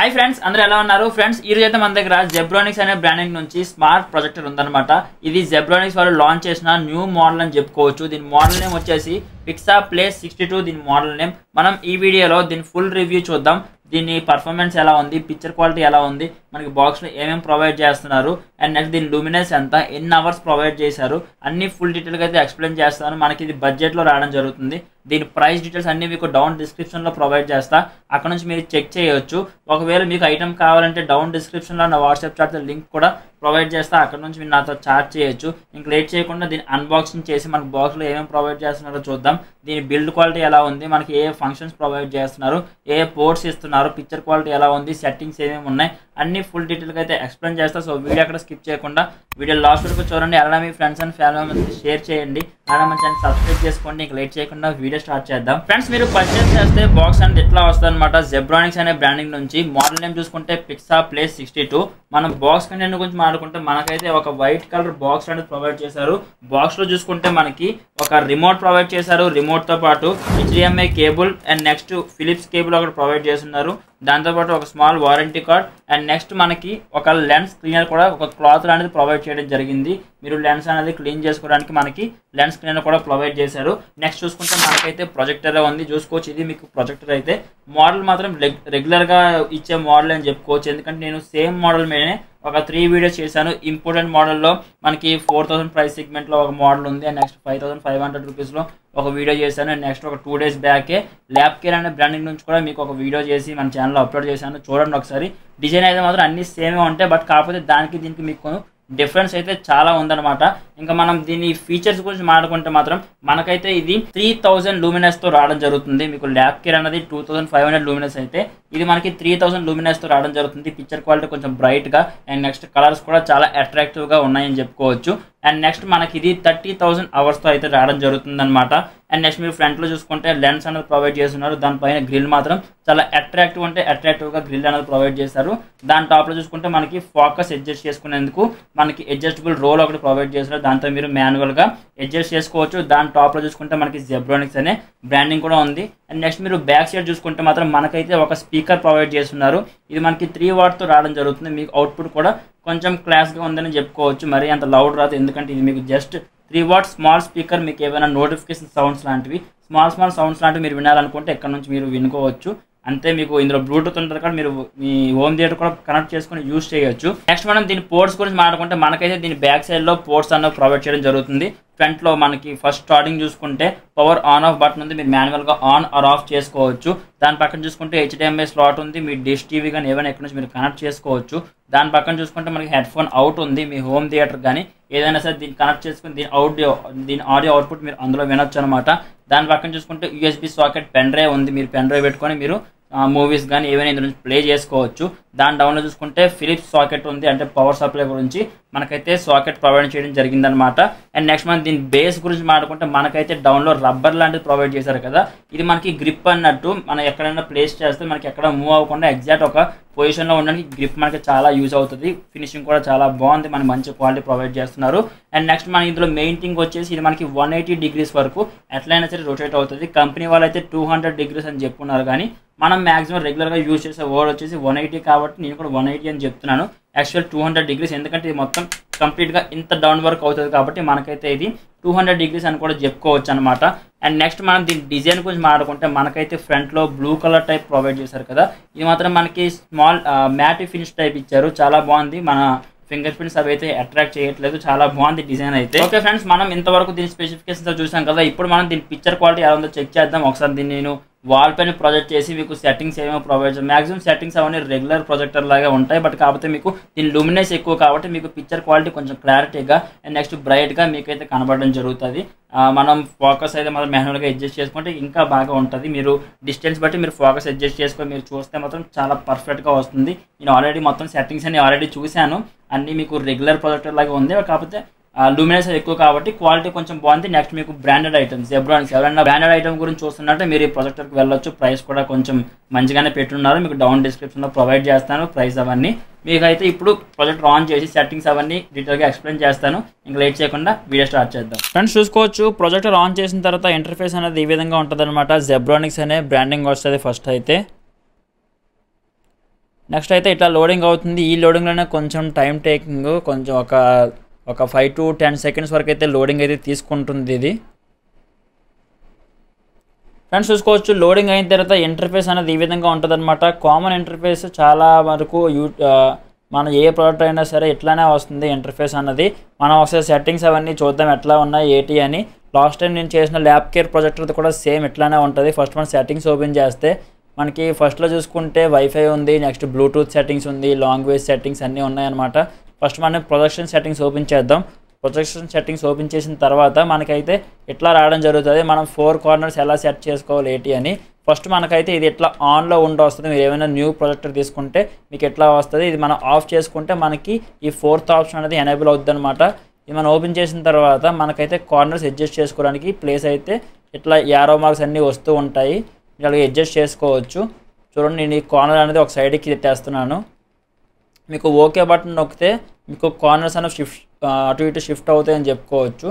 Hi friends, అందరూ ఎలా ఉన్నారు? ఫ్రెండ్స్, ఈ రోజు అయితే మన దగ్గర జెబ్రానిక్స్ అనే బ్రాండింగ్ నుంచి స్మార్ట్ ప్రొజెక్టర్ ఉందన్నమాట. ఇది జెబ్రానిక్స్ వాళ్ళు లాంచ్ చేసిన న్యూ మోడల్ అని చెప్పుకోవచ్చు. దీని మోడల్ నేమ్ వచ్చేసి పిక్సా ప్లే 62. దీని మోడల్ నేమ్. మనం ఈ వీడియోలో దీని ఫుల్ రివ్యూ చూద్దాం. దీని పర్ఫార్మెన్స్ ఎలా ఉంది, పిక్చర్ క్వాలిటీ ఎలా ఉంది, మనకి బాక్స్లో ఏమేమి ప్రొవైడ్ చేస్తున్నారు, అండ్ నెక్స్ట్ దీని లూమినెన్స్ ఎంత, ఎన్ని అవర్స్ ప్రొవైడ్ చేశారు, అన్ని ఫుల్ డీటెయిల్గా అయితే ఎక్స్ప్లెయిన్ చేస్తాను. మనకి ఇది బడ్జెట్లో రావడం జరుగుతుంది. దీని ప్రైస్ డీటెయిల్స్ అన్ని మీకు డౌన్ డిస్క్రిప్షన్లో ప్రొవైడ్ చేస్తా. అక్కడ నుంచి మీరు చెక్ చేయొచ్చు. ఒకవేళ మీకు ఐటమ్ కావాలంటే డౌన్ డిస్క్రిప్షన్లో నా వాట్సాప్ చాట్ లింక్ కూడా ప్రొవైడ్ చేస్తా. అక్కడ నుంచి మీరు నాతో చాట్ చేయొచ్చు. ఇంక లేట్ చేయకుండా దీని అన్బాక్సింగ్ చేసి మనకు బాక్స్లో ఏమేమి ప్రొవైడ్ చేస్తున్నారో చూద్దాం. దీని బిల్డ్ క్వాలిటీ ఎలా ఉంది, మనకి ఏ ఫంక్షన్స్ ప్రొవైడ్ చేస్తున్నారు, ఏ పోర్ట్స్ ఇస్తున్నారు, పిక్చర్ క్వాలిటీ ఎలా ఉంది, సెట్టింగ్స్ ఏమేమి ఉన్నాయి, అన్ని ఫుల్ డీటెయిల్గా అయితే ఎక్స్ప్లెయిన్ చేస్తా. సో వీడియో అక్కడ స్కిప్ చేయకుండా వీడియో లాస్ట్ వరకు చూడండి. అలానే మీ ఫ్రెండ్స్ అండ్ ఫ్యామిలీ మెంబర్స్కి షేర్ చేయండి. అలానే మన ఛానల్ సబ్స్క్రైబ్ చేసుకోండి. ఇంక లేట్ చేయకుండా వీడియో స్టార్ట్ చేద్దాం. ఫ్రెండ్స్, మీరు పర్చేస్ చేస్తే బాక్స్ అనేది ఎట్లా వస్తుంది అనమాట. జెబ్రానిక్స్ అనే బ్రాండింగ్ నుంచి మోడల్ నేమ్ చూసుకుంటే పిక్సా ప్లే 62. మనం బాక్స్ కంటెంట్ గురించి మాట్లాడుకుంటే మనకైతే ఒక వైట్ కలర్ బాక్స్ అనేది ప్రొవైడ్ చేశారు. బాక్స్ లో చూసుకుంటే మనకి ఒక రిమోట్ ప్రొవైడ్ చేశారు. రిమోట్ తో పాటు HDMI cable and next Philips cable ఒకటి ప్రొవైడ్ చేస్తున్నారు. దాంతోపాటు ఒక small warranty card and next మనకి ఒక లెన్స్ క్లీనర్ కూడా, ఒక క్లాత్ అనేది ప్రొవైడ్ చేయడం జరిగింది. మీరు లెన్స్ అనేది క్లీన్ చేసుకోవడానికి మనకి లెన్స్ క్లీనర్ కూడా ప్రొవైడ్ చేశారు. నెక్స్ట్ చూసుకుంటే మనకైతే ప్రొజెక్టర్ ఉంది, చూసుకోవచ్చు. ఇది మీకు ప్రొజెక్టర్ అయితే మోడల్ మాత్రం రెగ్యులర్గా ఇచ్చే మోడల్ అని చెప్పుకోవచ్చు. ఎందుకంటే నేను సేమ్ మోడల్ మీదనే ఒక 3 వీడియోస్ చేశాను. ఇంపార్టెంట్ మోడల్లో మనకి 4000 ప్రైస్ సెగ్మెంట్లో ఒక మోడల్ ఉంది. అండ్ నెక్స్ట్ 5500 రూపీస్లో ఒక వీడియో చేశాను. అండ్ నెక్స్ట్ ఒక 2 డేస్ బ్యాకే ల్యాబ్ కేర్ అనే బ్రాండింగ్ నుంచి కూడా మీకు ఒక వీడియో చేసి మన ఛానల్లో అప్లోడ్ చేశాను. చూడండి ఒకసారి. డిజైన్ అయితే మాత్రం అన్ని సేమే ఉంటాయి, బట్ కాకపోతే దానికి దీనికి మీకు డిఫరెన్స్ అయితే చాలా ఉందన్నమాట. ఇంకా మనం దీని ఫీచర్స్ గురించి మాట్లాడుకుంటే మాత్రం మనకైతే ఇది 3000 లూమినెస్తో రావడం జరుగుతుంది. మీకు ల్యాబ్ కేర్ అనేది 2500 లూమినెస్ అయితే ఇది మనకి 3000 లూమినెస్తో రావడం జరుగుతుంది. పిక్చర్ క్వాలిటీ కొంచెం బ్రైట్గా అండ్ నెక్స్ట్ కలర్స్ కూడా చాలా అట్రాక్టివ్గా ఉన్నాయని చెప్పుకోవచ్చు. అండ్ నెక్స్ట్ మనకి ఇది 30,000 అవర్స్తో అయితే రావడం జరుగుతుంది అనమాట. అండ్ నెక్స్ట్ మీరు ఫ్రంట్లో చూసుకుంటే లెన్స్ అనేది ప్రొవైడ్ చేస్తున్నారు. దానిపైన గ్రిల్ మాత్రం చాలా అట్రాక్టివ్ అంటే అట్రాక్టివ్గా గ్రిల్ అనేది ప్రొవైడ్ చేస్తారు. దాని టాప్లో చూసుకుంటే మనకి ఫోకస్ అడ్జస్ట్ చేసుకునేందుకు మనకి అడ్జస్టబుల్ రోల్ ఒకటి ప్రొవైడ్ చేస్తారు. దాంతో మీరు మాన్యువల్గా అడ్జస్ట్ చేసుకోవచ్చు. దాని టాప్లో చూసుకుంటే మనకి జెబ్రానిక్స్ అనే బ్రాండింగ్ కూడా ఉంది. అండ్ నెక్స్ట్ మీరు బ్యాక్ సైడ్ చూసుకుంటే మాత్రం మనకైతే ఒక స్పీకర్ ప్రొవైడ్ చేస్తున్నారు. ఇది మనకి 3 వాట్తో రావడం జరుగుతుంది. మీకు అవుట్పుట్ కూడా కొంచెం క్లాస్గా ఉందని చెప్పుకోవచ్చు. మరి అంత లౌడ్ రాదు, ఎందుకంటే ఇది మీకు జస్ట్ 3 వాట్ స్మాల్ స్పీకర్. మీకు ఏమైనా నోటిఫికేషన్ సౌండ్స్ లాంటివి, స్మాల్ సౌండ్స్ లాంటివి మీరు వినాలనుకుంటే ఇక్కడ నుంచి మీరు వినుకోవచ్చు. అంతే. మీకు ఇందులో బ్లూటూత్ ఉంటుంది కదా, మీరు మీ హోమ్ థియేటర్ కూడా కనెక్ట్ చేసుకుని యూజ్ చేయొచ్చు. నెక్స్ట్ మనం దీని పోర్ట్స్ గురించి మాట్లాడుకుంటే మనకైతే దీని బ్యాక్ సైడ్లో పోర్ట్స్ అన్నవి ప్రొవైడ్ చేయడం జరుగుతుంది. ఫ్రంట్లో మనకి ఫస్ట్ స్టార్టింగ్ చూసుకుంటే పవర్ ఆన్ ఆఫ్ బటన్ ఉంది. మీరు మాన్యువల్గా ఆన్ ఆర్ ఆఫ్ చేసుకోవచ్చు. దాని పక్కన చూసుకుంటే HDMI స్లాట్ ఉంది. మీ డిష్ టీవీ కానీ ఏమైనా ఎక్కడి నుంచి మీరు కనెక్ట్ చేసుకోవచ్చు. దాని పక్కన చూసుకుంటే మనకి హెడ్ ఫోన్ అవుట్ ఉంది. మీ హోమ్ థియేటర్ కానీ ఏదైనా సరే దీన్ని కనెక్ట్ చేసుకుని దీని ఆడియో అవుట్పుట్ మీరు అందులో వినొచ్చు అనమాట. దాని పక్కన చూసుకుంటే USB సాకెట్ పెన్ డ్రైవ్ ఉంది. మీరు పెన్ డ్రైవ్ పెట్టుకొని మీరు మూవీస్ కానీ ఏమైనా ఇందులో నుంచి ప్లే చేసుకోవచ్చు. దాని డౌన్లో చూసుకుంటే ఫిలిప్స్ సాకెట్ ఉంది, అంటే పవర్ సప్లై గురించి మనకైతే సాకెట్ ప్రొవైడ్ చేయడం జరిగిందనమాట. అండ్ నెక్స్ట్ మనం దీని బేస్ గురించి మాట్లాడుకుంటే మనకైతే డౌన్లో రబ్బర్ లాంటిది ప్రొవైడ్ చేశారు కదా. ఇది మనకి గ్రిప్ అన్నట్టు, మనం ఎక్కడైనా ప్లేస్ చేస్తే మనకి ఎక్కడ మూవ్ అవ్వకుండా ఎగ్జాక్ట్ ఒక పొజిషన్లో ఉండడానికి గ్రిప్ మనకి చాలా యూజ్ అవుతుంది. ఫినిషింగ్ కూడా చాలా బాగుంది, మనకి మంచి క్వాలిటీ ప్రొవైడ్ చేస్తున్నారు. అండ్ నెక్స్ట్ మన ఇందులో మెయిన్ థింగ్ వచ్చేసి ఇది మనకి 180 డిగ్రీస్ వరకు ఎట్లయినా సరే రొటేట్ అవుతుంది. కంపెనీ వాళ్ళు అయితే 200 డిగ్రీస్ అని చెప్పుకున్నారు, కానీ మనం మ్యాక్సిమం రెగ్యులర్గా యూజ్ చేసే వర్డ్ వచ్చేసి 180 కాబట్టి నేను కూడా 180 అని చెప్తున్నాను. యాక్చువల్ 200 డిగ్రీస్, ఎందుకంటే ఇది మొత్తం కంప్లీట్గా ఇంత డౌన్ వర్క్ అవుతుంది కాబట్టి మనకైతే ఇది 200 డిగ్రీస్ అని కూడా చెప్పుకోవచ్చు అనమాట. అండ్ నెక్స్ట్ మనం దీని డిజైన్ గురించి మాట్లాడుకుంటే మనకైతే ఫ్రంట్లో బ్లూ కలర్ టైప్ ప్రొవైడ్ చేశారు కదా. ఇది మాత్రం మనకి స్మాల్ మ్యాట్ ఫినిష్ టైప్ ఇచ్చారు. చాలా బాగుంది. మన ఫింగర్ ప్రింట్స్ అవి అయితే అట్రాక్ట్ చేయట్లేదు. చాలా బాగుంది డిజైన్ అయితే. ఓకే ఫ్రెండ్స్, మనం ఇంతవరకు దీని స్పెసిఫికేషన్స్ చూసాం కదా. ఇప్పుడు మనం దీని పిక్చర్ క్వాలిటీ ఎలా ఉందో చెక్ చేద్దాం. ఒకసారి దీన్ని నేను వాల్ పైన ప్రొజెక్ట్ చేసి మీకు సెట్టింగ్స్ ఏమో ప్రొవైడ్ చేస్తాను. మ్యాక్సిమం సెట్టింగ్స్ అవన్నీ రెగ్యులర్ ప్రొజెక్టర్ లాగా ఉంటాయి, బట్ కాకపోతే మీకు దీని లూమినెస్ ఎక్కువ కాబట్టి మీకు పిక్చర్ క్వాలిటీ కొంచెం క్లారిటీగా అండ్ నెక్స్ట్ బ్రైట్గా మీకైతే కనబడడం జరుగుతుంది. మనం ఫోకస్ అయితే మాత్రం మాన్యువల్గా అడ్జస్ట్ చేసుకుంటే ఇంకా బాగా ఉంటుంది. మీరు డిస్టెన్స్ బట్టి మీరు ఫోకస్ అడ్జస్ట్ చేసుకొని మీరు చూస్తే మాత్రం చాలా పర్ఫెక్ట్గా వస్తుంది. నేను ఆల్రెడీ మొత్తం సెట్టింగ్స్ అన్ని ఆల్రెడీ చూశాను. అన్నీ మీకు రెగ్యులర్ ప్రొజెక్టర్ లాగా ఉంది, కాకపోతే లూమినెన్స్ ఎక్కువ కాబట్టి క్వాలిటీ కొంచెం బాగుంది. నెక్స్ట్ మీకు బ్రాండెడ్ ఐటమ్స్ జెబ్రానిక్స్, ఎవరైనా బ్రాండెడ్ ఐటమ్ గురించి చూస్తున్నట్టే మీరు ఈ ప్రొజెక్టర్కి వెళ్ళొచ్చు. ప్రైస్ కూడా కొంచెం మంచిగానే పెట్టున్నారు. మీకు డౌన్ డిస్క్రిప్షన్లో ప్రొవైడ్ చేస్తాను ప్రైస్ అవన్నీ. మీకైతే ఇప్పుడు ప్రొజెక్టర్ ఆన్ చేసి సెట్టింగ్స్ అవన్నీ డీటెయిల్గా ఎక్స్ప్లెయిన్ చేస్తాను. ఇంకా లేట్ చేయకుండా వీడియో స్టార్ట్ చేద్దాం. ఫ్రెండ్స్ చూసుకోవచ్చు, ప్రొజెక్టర్ ఆన్ చేసిన తర్వాత ఇంటర్ఫేస్ అనేది ఈ విధంగా ఉంటుంది అనమాట. జెబ్రానిక్స్ అనే బ్రాండింగ్ వస్తుంది ఫస్ట్ అయితే. నెక్స్ట్ అయితే ఇట్లా లోడింగ్ అవుతుంది. ఈ లోడింగ్లోనే కొంచెం టైం టేకింగ్, కొంచెం ఒక 5 to 10 seconds వరకు అయితే లోడింగ్ అయితే తీసుకుంటుంది ఇది. ఫ్రెండ్స్ చూసుకోవచ్చు, లోడింగ్ అయిన తర్వాత ఇంటర్ఫేస్ అనేది ఈ విధంగా ఉంటుంది అనమాట. కామన్ ఇంటర్ఫేస్ చాలా వరకు మన ఏ ప్రోడక్ట్ అయినా సరే ఇట్లానే వస్తుంది ఇంటర్ఫేస్ అన్నది. మనం ఒకసారి సెట్టింగ్స్ అవన్నీ చూద్దాం ఎట్లా ఉన్నాయి ఏంటి అని. లాస్ట్ టైం నేను చేసిన ల్యాబ్ కేర్ ప్రొజెక్టర్ కూడా సేమ్ ఇట్లానే ఉంటుంది. ఫస్ట్ మనం సెట్టింగ్స్ ఓపెన్ చేస్తే మనకి ఫస్ట్లో చూసుకుంటే వైఫై ఉంది, నెక్స్ట్ బ్లూటూత్ సెట్టింగ్స్ ఉంది, లాంగ్వేజ్ సెట్టింగ్స్ అన్నీ ఉన్నాయన్నమాట. ఫస్ట్ మనం ప్రొజెక్షన్ సెట్టింగ్స్ ఓపెన్ చేద్దాం. ప్రొజెక్షన్ సెట్టింగ్స్ ఓపెన్ చేసిన తర్వాత మనకైతే ఇట్లా రావడం జరుగుతుంది. మనం 4 corners ఎలా సెట్ చేసుకోవాలి ఏంటి అని. ఫస్ట్ మనకైతే ఇది ఇట్లా ఆన్లో ఉండి వస్తుంది. మీరు ఏమైనా న్యూ ప్రొజెక్టర్ తీసుకుంటే మీకు ఎట్లా వస్తుంది. ఇది మనం ఆఫ్ చేసుకుంటే మనకి ఈ 4th ఆప్షన్ అనేది ఎనేబుల్ అవుతుంది అనమాట. ఇది మనం ఓపెన్ చేసిన తర్వాత మనకైతే కార్నర్స్ అడ్జస్ట్ చేసుకోవడానికి ప్లేస్ అయితే ఇట్లా యారో మార్క్స్ అన్నీ వస్తూ ఉంటాయి. ఇలా అడ్జస్ట్ చేసుకోవచ్చు. చూడండి, నేను ఈ కార్నర్ అనేది ఒక సైడ్కి తెస్తున్నాను. మీకు ఓకే బటన్ నొక్కితే మీకు కార్నర్స్ అనేవి అటు ఇటు షిఫ్ట్ అవుతాయని చెప్పుకోవచ్చు.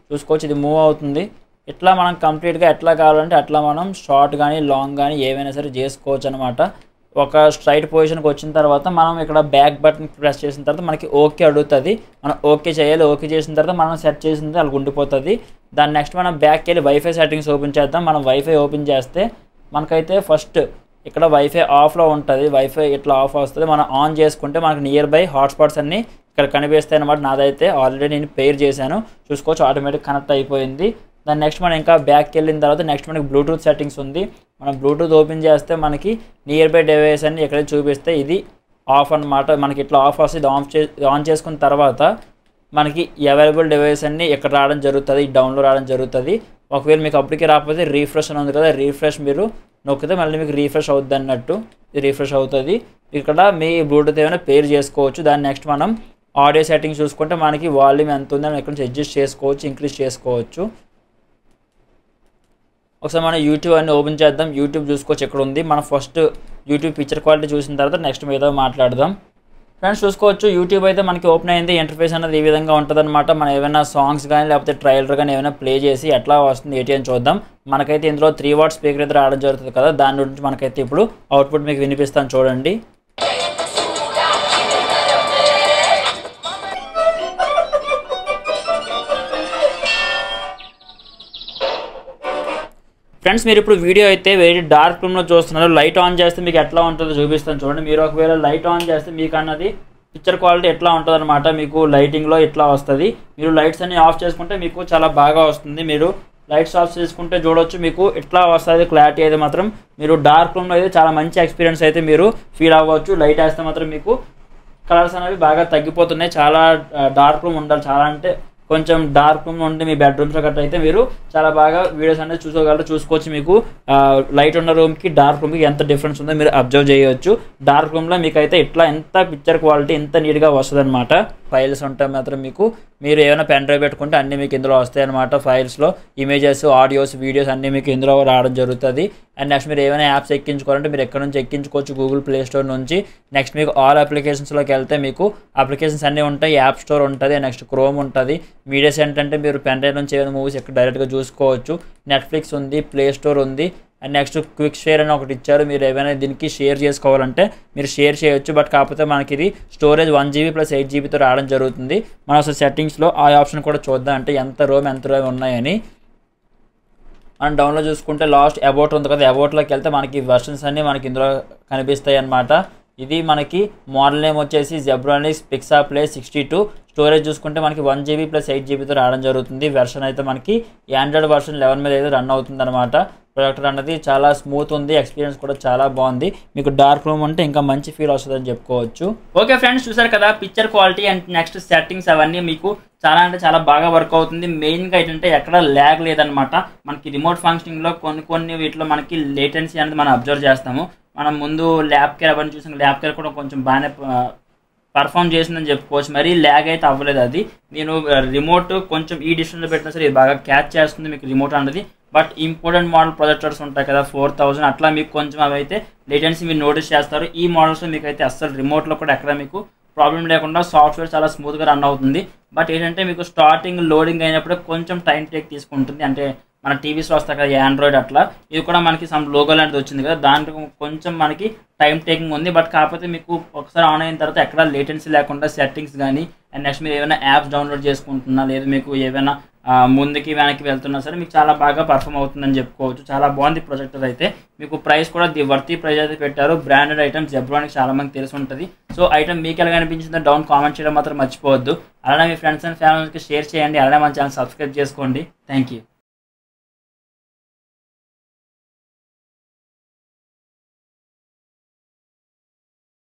చూసుకోవచ్చు, ఇది మూవ్ అవుతుంది. ఇట్లా మనం కంప్లీట్గా ఎట్లా కావాలంటే అట్లా మనం షార్ట్ కానీ లాంగ్ కానీ ఏవైనా సరే చేసుకోవచ్చు అనమాట. ఒక స్ట్రైట్ పొజిషన్కి వచ్చిన తర్వాత మనం ఇక్కడ బ్యాక్ బటన్ ప్రెస్ చేసిన తర్వాత మనకి ఓకే అడుగుతుంది. మనం ఓకే చేయాలి. ఓకే చేసిన తర్వాత మనం సెట్ చేసిన అలా ఉండిపోతుంది. దాని నెక్స్ట్ మనం బ్యాక్కి వెళ్ళి వైఫై సెట్టింగ్స్ ఓపెన్ చేద్దాం. మనం వైఫై ఓపెన్ చేస్తే మనకైతే ఫస్ట్ ఇక్కడ వైఫై ఆఫ్లో ఉంటుంది. వైఫై ఇట్లా ఆఫ్ వస్తుంది. మనం ఆన్ చేసుకుంటే మనకు నియర్ బై హాట్స్పాట్స్ అన్నీ ఇక్కడ కనిపిస్తాయి అన్నమాట. నాదైతే ఆల్రెడీ నేను పేర్ చేశాను. చూసుకోవచ్చు, ఆటోమేటిక్ కనెక్ట్ అయిపోయింది. దాని నెక్స్ట్ మనం ఇంకా బ్యాక్కి వెళ్ళిన తర్వాత నెక్స్ట్ మనకి బ్లూటూత్ సెట్టింగ్స్ ఉంది. మనం బ్లూటూత్ ఓపెన్ చేస్తే మనకి నియర్ బై డివైస్ అన్ని ఎక్కడైతే చూపిస్తే ఇది ఆఫ్ అనమాట. మనకి ఇట్లా ఆఫ్ వస్తుంది. ఆన్ చేసుకున్న తర్వాత మనకి అవైలబుల్ డివైస్ అన్ని ఇక్కడ రావడం జరుగుతుంది, డౌన్లో రావడం జరుగుతుంది. ఒకవేళ మీకు అప్పటికే రాకపోతే రీఫ్రెష్ అని ఉంది కదా, రీఫ్రెష్ మీరు నొక్కితే మళ్ళీ మీకు రీఫ్రెష్ అవుతుంది అన్నట్టు. ఇది రీఫ్రెష్ అవుతుంది. ఇక్కడ మీ బ్లూటూత్ ఏమైనా పేర్ చేసుకోవచ్చు. దాన్ని నెక్స్ట్ మనం ఆడియో సెట్టింగ్స్ చూసుకుంటే మనకి వాల్యూమ్ ఎంత ఉందని ఇక్కడ నుంచి అడ్జస్ట్ చేసుకోవచ్చు, ఇంక్రీజ్ చేసుకోవచ్చు. ఒకసారి మనం యూట్యూబ్ అన్ని ఓపెన్ చేద్దాం. యూట్యూబ్ చూసుకోవచ్చు ఎక్కడ ఉంది. మనం ఫస్ట్ యూట్యూబ్ పిక్చర్ క్వాలిటీ చూసిన తర్వాత నెక్స్ట్ మీద మాట్లాడదాం. ఫ్రెండ్స్ చూసుకోవచ్చు, యూట్యూబ్ అయితే మనకి ఓపెన్ అయింది. ఇంటర్ఫేస్ అనేది ఈ విధంగా ఉంటుంది అనమాట. మనం ఏమైనా సాంగ్స్ కానీ లేకపోతే ట్రైలర్ కానీ ఏమైనా ప్లే చేసి ఎట్లా వస్తుంది ఏంటి అని చూద్దాం. మనకైతే ఇందులో 3 watt స్పీకర్ అయితే రావడం జరుగుతుంది కదా, దాని గురించి మనకైతే ఇప్పుడు అవుట్పుట్ మీకు వినిపిస్తాను చూడండి. ఫ్రెండ్స్ మీరు ఇప్పుడు వీడియో అయితే వెరీ డార్క్ రూమ్లో చూస్తున్నారు. లైట్ ఆన్ చేస్తే మీకు ఎట్లా ఉంటుందో చూపిస్తాను చూడండి. మీరు ఒకవేళ లైట్ ఆన్ చేస్తే మీకు అన్నది పిక్చర్ క్వాలిటీ ఎట్లా ఉంటుంది అనమాట. మీకు లైటింగ్లో ఇట్లా వస్తుంది. మీరు లైట్స్ అన్ని ఆఫ్ చేసుకుంటే మీకు చాలా బాగా వస్తుంది. మీరు లైట్స్ ఆఫ్ చేసుకుంటే చూడవచ్చు మీకు ఇట్లా వస్తుంది క్లారిటీ అయితే మాత్రం. మీరు డార్క్ రూమ్లో అయితే చాలా మంచి ఎక్స్పీరియన్స్ అయితే మీరు ఫీల్ అవ్వచ్చు. లైట్ వేస్తే మాత్రం మీకు కలర్స్ అనేవి బాగా తగ్గిపోతున్నాయి. చాలా డార్క్ రూమ్ ఉండాలి. చాలా అంటే కొంచెం డార్క్ రూమ్ ఉంటే మీ బెడ్రూమ్స్లో గట్రా అయితే మీరు చాలా బాగా వీడియోస్ అనేది చూసుకోగలరు. చూసుకోవచ్చు మీకు లైట్ ఉన్న రూమ్కి డార్క్ రూమ్కి ఎంత డిఫరెన్స్ ఉందో మీరు అబ్జర్వ్ చేయవచ్చు. డార్క్ రూమ్లో మీకు అయితే ఇట్లా ఎంత పిక్చర్ క్వాలిటీ ఎంత నీట్గా వస్తుంది అనమాట. ఫైల్స్ ఉంటే మాత్రం మీకు మీరు ఏమైనా పెన్ డ్రైవ్ పెట్టుకుంటే అన్నీ మీకు ఇందులో వస్తాయి అనమాట. ఫైల్స్లో ఇమేజెస్, ఆడియోస్, వీడియోస్ అన్నీ మీకు ఇందులో రావడం జరుగుతుంది. అండ్ నెక్స్ట్ మీరు ఏమైనా యాప్స్ ఎక్కించుకోవాలంటే మీరు ఎక్కడ నుంచి ఎక్కించుకోవచ్చు, గూగుల్ ప్లే స్టోర్ నుంచి. నెక్స్ట్ మీకు ఆల్ అప్లికేషన్స్లోకి వెళ్తే మీకు అప్లికేషన్స్ అన్నీ ఉంటాయి. యాప్ స్టోర్ ఉంటుంది, నెక్స్ట్ క్రోమ్ ఉంటుంది. మీడియా సెంటర్ అంటే మీరు పెన్ డ్రైవ్ నుంచి ఏమైనా మూవీస్ ఎక్కడ డైరెక్ట్గా చూసుకోవచ్చు. నెట్ఫ్లిక్స్ ఉంది, ప్లే స్టోర్ ఉంది. అండ్ నెక్స్ట్ క్విక్ షేర్ అని ఒకటి ఇచ్చారు. మీరు ఏమైనా దీనికి షేర్ చేసుకోవాలంటే మీరు షేర్ చేయొచ్చు. బట్ కాకపోతే మనకి ఇది స్టోరేజ్ 1 GB + 8 GB రావడం జరుగుతుంది. మనం అసలు సెట్టింగ్స్లో ఆ ఆప్షన్ కూడా చూద్దాం, అంటే ఎంత రోమ్ ఉన్నాయని. మనం డౌన్లో చూసుకుంటే లాస్ట్ అబౌట్ ఉంది కదా, అబౌట్లోకి వెళ్తే మనకి వెర్షన్స్ అన్నీ మనకి ఇందులో కనిపిస్తాయి అన్నమాట. ఇది మనకి మోడల్ నేమ్ వచ్చేసి జెబ్రానిక్స్ పిక్సాప్లే 62. స్టోరేజ్ చూసుకుంటే మనకి 1 GB + 8 GB రావడం జరుగుతుంది. వెర్షన్ అయితే మనకి ఆండ్రాయిడ్ వర్షన్ 11 మీద అయితే రన్ అవుతుంది అనమాట. ప్రొడక్ట్ అనేది చాలా స్మూత్ ఉంది. ఎక్స్పీరియన్స్ కూడా చాలా బాగుంది. మీకు డార్క్ రూమ్ ఉంటే ఇంకా మంచి ఫీల్ వస్తుందని చెప్పుకోవచ్చు. ఓకే ఫ్రెండ్స్, చూసారు కదా picture quality and next settings అవన్నీ మీకు చాలా అంటే చాలా బాగా వర్క్ అవుతుంది. మెయిన్గా ఏంటంటే ఎక్కడ ల్యాగ్ లేదనమాట. మనకి రిమోట్ ఫంక్షనింగ్లో కొన్ని వీటిలో మనకి లేటెన్సీ అనేది మనం అబ్జర్వ్ చేస్తాము. మనం ముందు ల్యాబ్ కేర్ అవన్నీ చూసాం. ల్యాబ్ కేర్ కూడా కొంచెం బాగానే పర్ఫామ్ చేసిందని చెప్పుకోవచ్చు. మరీ ల్యాగ్ అయితే అవ్వలేదు. అది నేను రిమోట్ కొంచెం ఈ డిస్టెన్స్లో పెట్టినా సరే ఇది బాగా క్యాచ్ చేస్తుంది మీకు రిమోట్ అనేది. బట్ ఇంపార్టెంట్ మోడల్ ప్రొజెక్టర్స్ ఉంటాయి కదా 4000 అట్లా మీకు కొంచెం అవి అయితే లేటెన్సీ మీరు నోటీస్ చేస్తారు. ఈ మోడల్స్లో మీకు అయితే అస్సలు రిమోట్లో కూడా ఎక్కడ మీకు ప్రాబ్లం లేకుండా సాఫ్ట్వేర్ చాలా స్మూత్గా రన్ అవుతుంది. బట్ ఏంటంటే మీకు స్టార్టింగ్ లోడింగ్ అయినప్పుడు కొంచెం టైం టేక్ తీసుకుంటుంది. అంటే మన టీవీస్లో వస్తాయి కదా ఆండ్రాయిడ్ అట్లా, ఇది కూడా మనకి సమ్ లోగో లాంటిది వచ్చింది కదా, దాంట్లో కొంచెం మనకి టైం టేకింగ్ ఉంది. బట్ కాకపోతే మీకు ఒకసారి ఆన్ అయిన తర్వాత ఎక్కడ లేటెన్సీ లేకుండా సెట్టింగ్స్ కానీ, అండ్ నెక్స్ట్ మీరు ఏమైనా యాప్స్ డౌన్లోడ్ చేసుకుంటున్నా, లేదు మీకు ఏమైనా ముందుకి వెనక్కి వెళ్తున్నా సరే మీకు చాలా బాగా పర్ఫామ్ అవుతుందని చెప్పుకోవచ్చు. చాలా బాగుంది ప్రొజెక్టర్ అయితే. మీకు ప్రైస్ కూడా వర్తీ ప్రైస్ అయితే పెట్టారు. బ్రాండెడ్ ఐటమ్ జెబ్రానిక్స్ చాలా మందికి తెలిసి ఉంటుంది. సో ఐటమ్ మీకు ఎలా అనిపించిందో డౌన్ కామెంట్ చేయడం మాత్రం మర్చిపోవద్దు. అలానే మీ ఫ్రెండ్స్ అండ్ ఫ్యామిలీస్కి షేర్ చేయండి. అలానే మన ఛానల్ సబ్స్క్రైబ్ చేసుకోండి. Thank you.